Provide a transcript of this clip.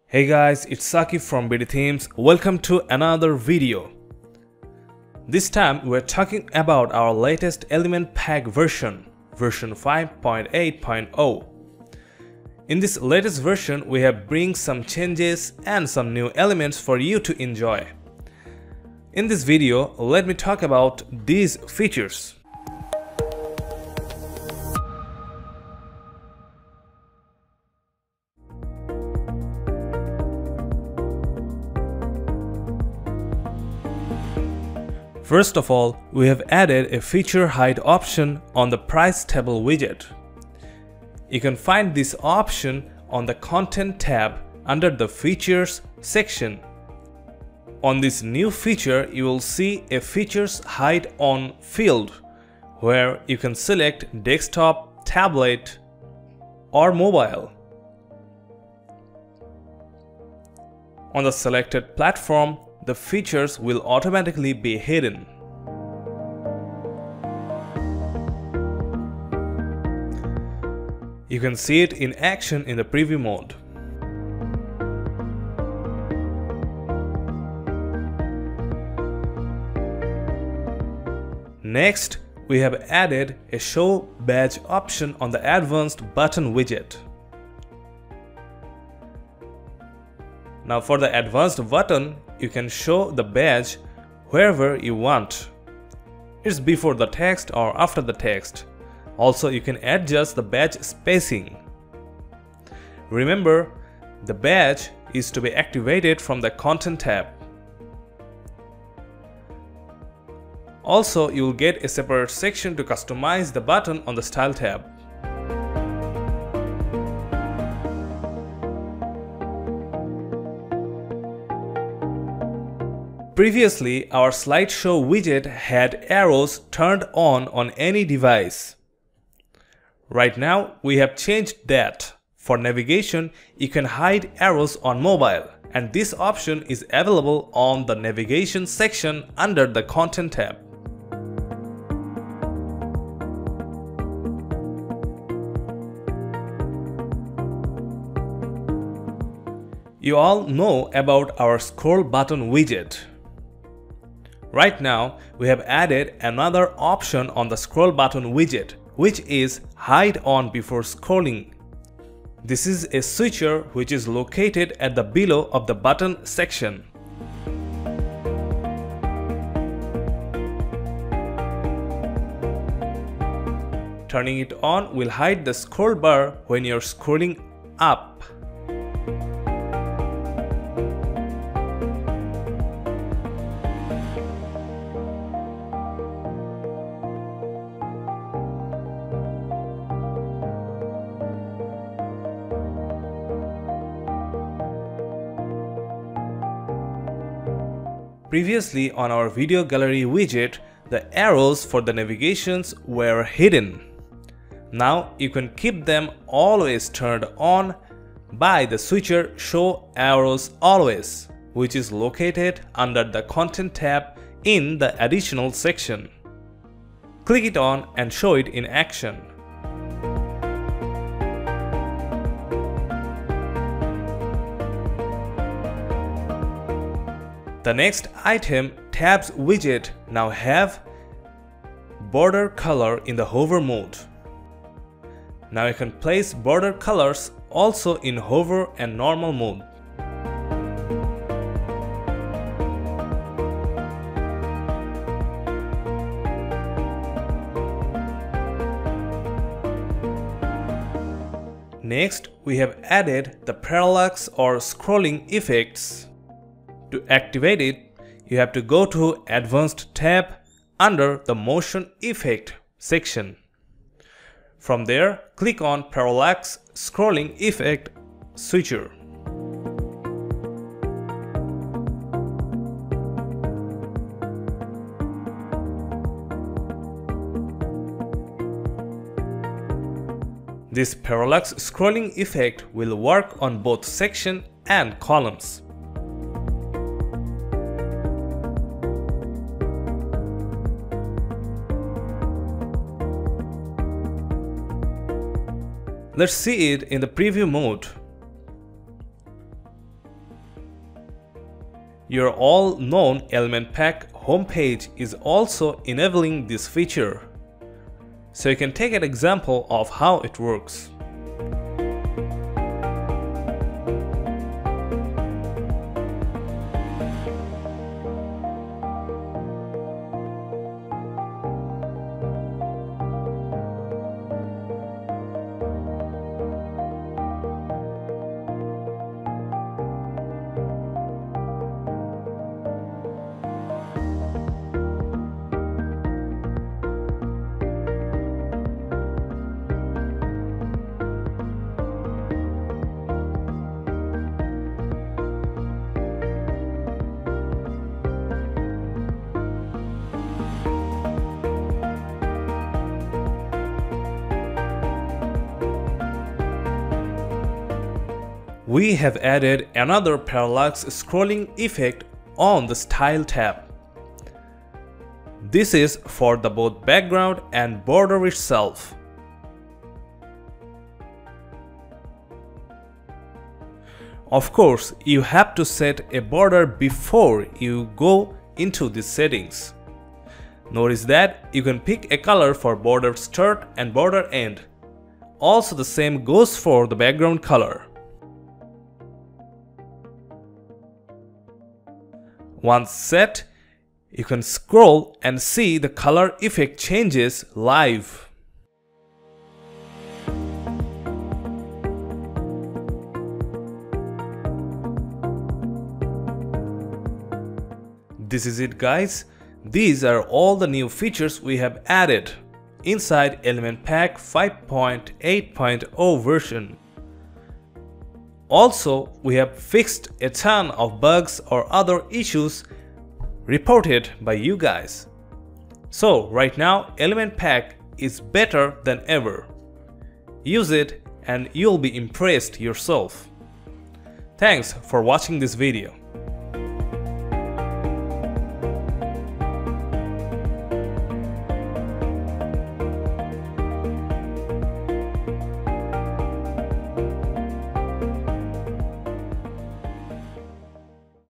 Hey guys, it's Saki from BdThemes. Welcome to another video. This time we're talking about our latest element pack version 5.8.0. In this latest version, we have bring some changes and some new elements for you to enjoy. In this video, let me talk about these features. First of all, we have added a feature hide option on the price table widget. You can find this option on the Content tab under the Features section. On this new feature, you will see a Features Hide On field where you can select desktop, tablet, or mobile. On the selected platform, the features will automatically be hidden. You can see it in action in the preview mode. Next, we have added a Show Badge option on the Advanced Button widget. Now for the Advanced button, you can show the badge wherever you want. It's before the text or after the text. Also, you can adjust the badge spacing. Remember, the badge is to be activated from the Content tab. Also, you will get a separate section to customize the button on the Style tab. Previously, our Slideshow widget had arrows turned on any device. Right now, we have changed that. For navigation, you can hide arrows on mobile, and this option is available on the Navigation section under the Content tab. You all know about our Scroll button widget. Right now, we have added another option on the Scroll button widget, which is Hide On before scrolling. This is a switcher which is located at the below of the button section. Turning it on will hide the scroll bar when you're scrolling up. Previously on our video gallery widget, the arrows for the navigations were hidden. Now you can keep them always turned on by the switcher Show Arrows Always, which is located under the Content tab in the Additional section. Click it on and show it in action. The next item, Tabs widget, now have border color in the hover mode. Now you can place border colors also in hover and normal mode. Next, we have added the parallax or scrolling effects. To activate it, you have to go to Advanced tab under the Motion Effect section. From there, click on Parallax Scrolling Effect switcher. This parallax scrolling effect will work on both section and columns. Let's see it in the preview mode. Your all-known Element Pack homepage is also enabling this feature. So you can take an example of how it works. We have added another parallax scrolling effect on the Style tab. This is for the both background and border itself. Of course, you have to set a border before you go into the settings. Notice that you can pick a color for border start and border end. Also, the same goes for the background color. Once set, you can scroll and see the color effect changes live. This is it, guys. These are all the new features we have added inside Element Pack 5.8.0 version. Also, we have fixed a ton of bugs or other issues reported by you guys. So right now, Element Pack is better than ever. Use it and you'll be impressed yourself. Thanks for watching this video.